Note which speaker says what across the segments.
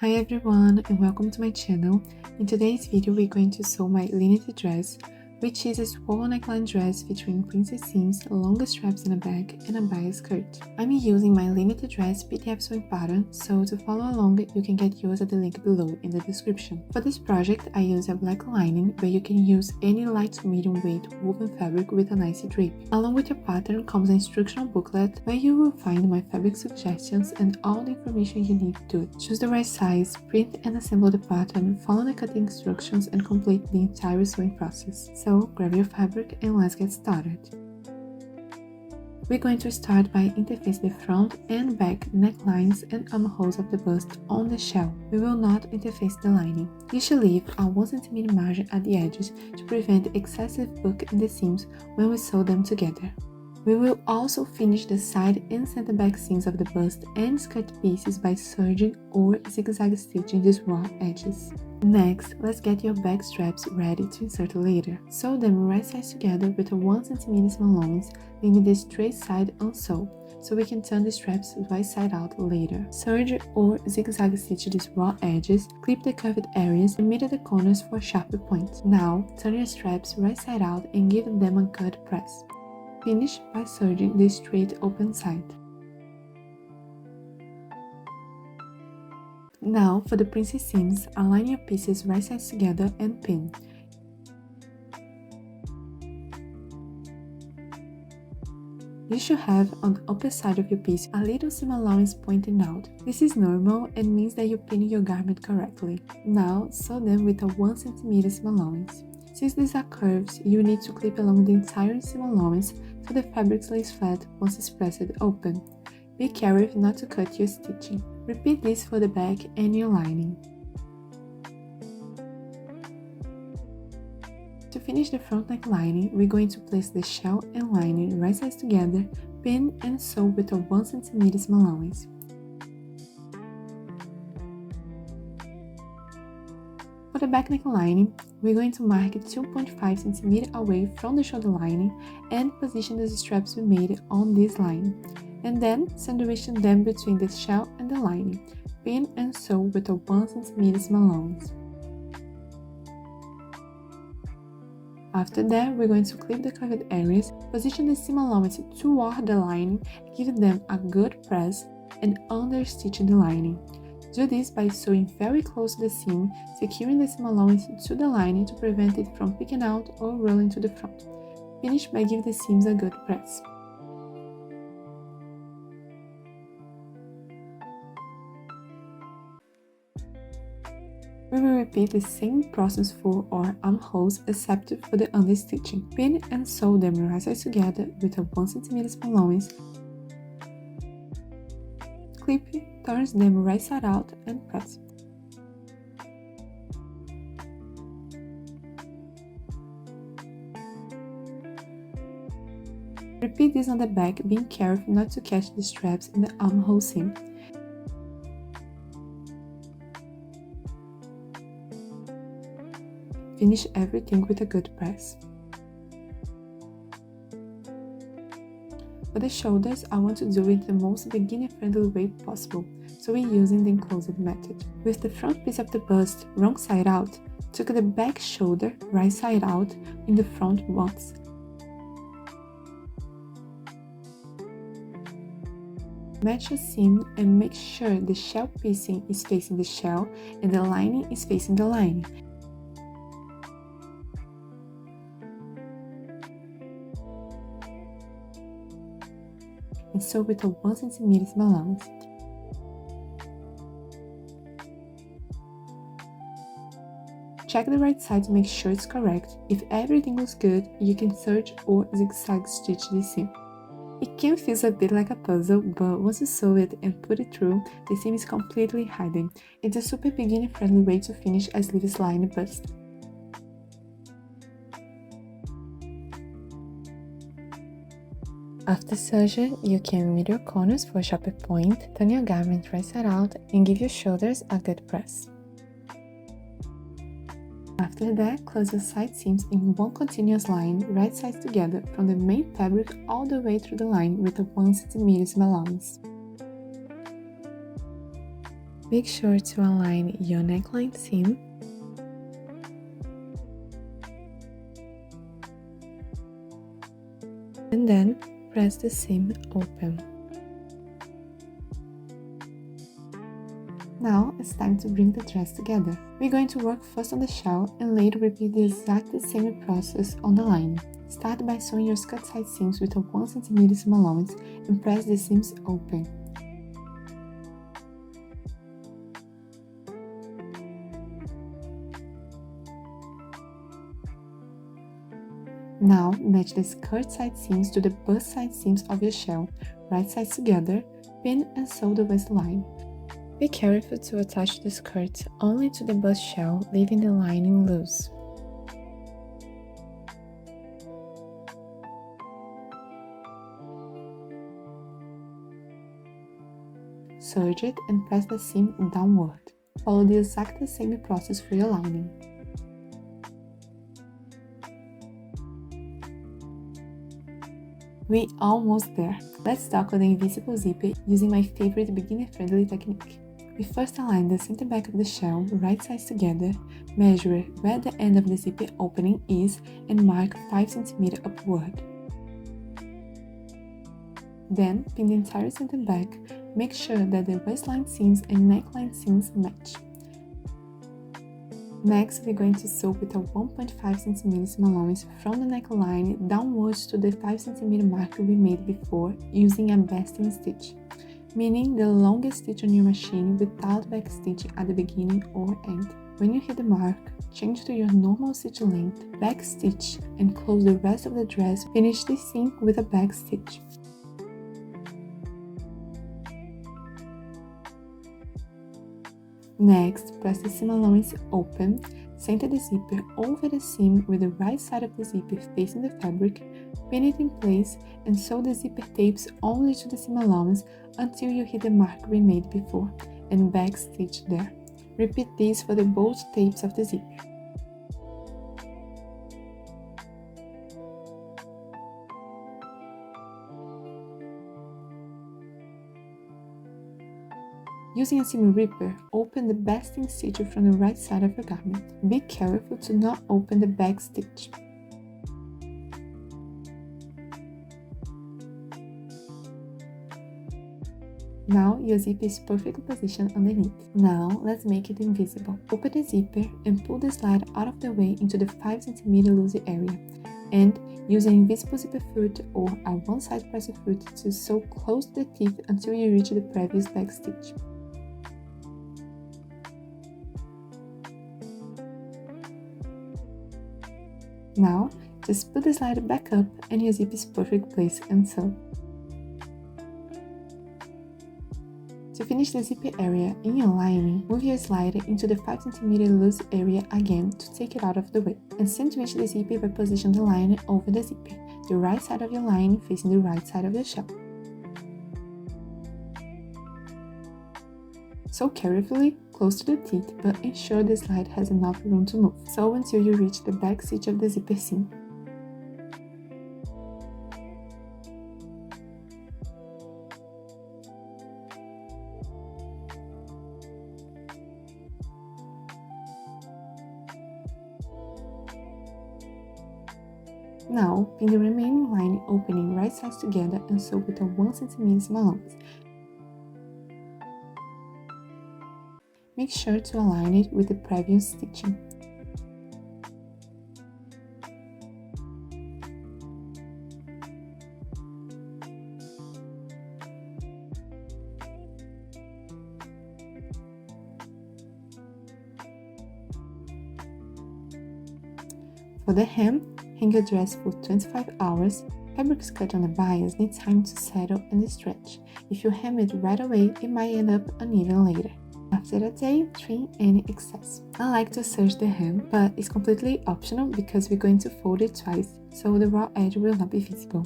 Speaker 1: Hi everyone and welcome to my channel. In today's video we're going to sew my Linnet Dress, which is a squoval neckline dress featuring princess seams, longer straps in the back, and a bias skirt. I'm using my Linnet Dress PDF sewing pattern, so to follow along you can get yours at the link below in the description. For this project I use a black lining, but you can use any light to medium weight woven fabric with a nice drape. Along with your pattern comes an instructional booklet where you will find my fabric suggestions and all the information you need to choose the right size, print and assemble the pattern, follow the cutting instructions and complete the entire sewing process. So grab your fabric and let's get started. We're going to start by interfacing the front and back necklines and armholes of the bust on the shell. We will not interface the lining. You should leave a 1 cm margin at the edges to prevent excessive bulk in the seams when we sew them together. We will also finish the side and center back seams of the bust and skirt pieces by serging or zigzag stitching these raw edges. Next, let's get your back straps ready to insert later. Sew them right sides together with a 1 cm seam allowance, leaving the straight side unsewn, so we can turn the straps right side out later. Serge or zigzag stitch these raw edges, clip the curved areas and meet at the corners for a sharper point. Now, turn your straps right side out and give them a good press. Finish by serging the straight open side. Now, for the princess seams, align your pieces right sides together and pin. You should have on the upper side of your piece a little seam allowance pointing out. This is normal and means that you're pinning your garment correctly. Now, sew them with a 1 cm seam allowance. Since these are curves, you need to clip along the entire seam allowance so the fabric lays flat once it's pressed open. Be careful not to cut your stitching. Repeat this for the back and your lining. To finish the front neck lining, we're going to place the shell and lining right sides together, pin and sew with a 1 cm seam allowance. For the back neck lining, we're going to mark 2.5 cm away from the shoulder lining and position the straps we made on this line. And then sandwich them between the shell and the lining. Pin and sew with a 1 cm seam allowance. After that, we're going to clip the curved areas, position the seam allowance toward the lining, give them a good press, and understitch the lining. Do this by sewing very close to the seam, securing the seam allowance to the lining to prevent it from peeking out or rolling to the front. Finish by giving the seams a good press. We will repeat the same process for our armholes except for the understitching. Pin and sew them right sides together with a 1 cm seam allowance. Clip, turns them right side out and press. Repeat this on the back, being careful not to catch the straps in the armhole seam. Finish everything with a good press. For the shoulders, I want to do it the most beginner-friendly way possible, so we're using the enclosing method. With the front piece of the bust wrong side out, tuck the back shoulder right side out in the front once. Match your seam and make sure the shell piecing is facing the shell and the lining is facing the lining. And sew with a 1 cm seam allowance. Check the right side to make sure it's correct. If everything looks good, you can serge or zigzag stitch the seam. It can feel a bit like a puzzle, but once you sew it and put it through, the seam is completely hidden. It's a super beginner-friendly way to finish a sleeveless line bust. After serging, you can meet your corners for a sharper point, turn your garment right side out, and give your shoulders a good press. After that, close your side seams in one continuous line, right sides together, from the main fabric all the way through the line with a 1 cm seam allowance. Make sure to align your neckline seam and then press the seam open. Now it's time to bring the dress together. We're going to work first on the shell and later repeat the exact same process on the lining. Start by sewing your skirt side seams with a 1 cm seam allowance and press the seams open. Now match the skirt side seams to the bust side seams of your shell, right sides together, pin and sew the waistline. Be careful to attach the skirt only to the bust shell, leaving the lining loose. Serge it and press the seam downward. Follow the exact same process for your lining. We're almost there. Let's tackle the invisible zipper using my favorite beginner-friendly technique. We first align the center back of the shell, right sides together, measure where the end of the zipper opening is and mark 5 cm upward. Then pin the entire center back, make sure that the waistline seams and neckline seams match. Next, we're going to sew with a 1.5 cm seam allowance from the neckline downwards to the 5 cm mark we made before using a basting stitch, meaning the longest stitch on your machine without back stitch at the beginning or end. When you hit the mark, change to your normal stitch length, back stitch, and close the rest of the dress. Finish the seam with a back stitch. Next, press the seam allowance open, center the zipper over the seam with the right side of the zipper facing the fabric, pin it in place, and sew the zipper tapes only to the seam allowance until you hit the mark we made before, and back stitch there. Repeat this for the both tapes of the zipper. Using a seam ripper, open the basting stitch from the right side of your garment. Be careful to not open the back stitch. Now your zipper is perfectly positioned underneath. Now let's make it invisible. Open the zipper and pull the slide out of the way into the 5 cm loose area. And use an invisible zipper foot or a one-side presser foot to sew close to the teeth until you reach the previous back stitch. Now, just put the slider back up and your zip is perfect place and sew. To finish the zipper area in your lining, move your slider into the 5 cm loose area again to take it out of the way, and sandwich the zipper by positioning the lining over the zipper, the right side of your lining facing the right side of your shell. Sew carefully close to the teeth, but ensure the slide has enough room to move. Sew until you reach the back stitch of the zipper seam. Now, pin the remaining lining opening right sides together and sew with a 1 cm seam allowance. Make sure to align it with the previous stitching. For the hem, hang your dress for 25 hours. Fabrics cut on the bias need time to settle and stretch. If you hem it right away, it might end up uneven later. After a day, trim any excess. I like to serge the hem, but it's completely optional because we're going to fold it twice, so the raw edge will not be visible.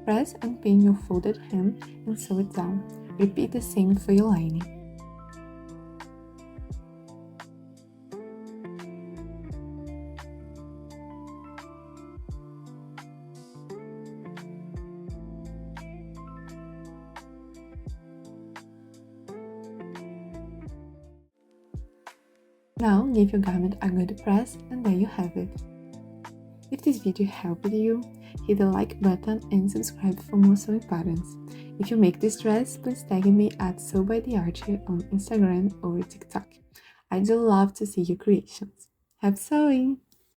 Speaker 1: Press and pin your folded hem and sew it down. Repeat the same for your lining. Now give your garment a good press and there you have it. If this video helped you, hit the like button and subscribe for more sewing patterns. If you make this dress, please tag me at SewByTheArcher on Instagram or TikTok. I do love to see your creations. Happy sewing!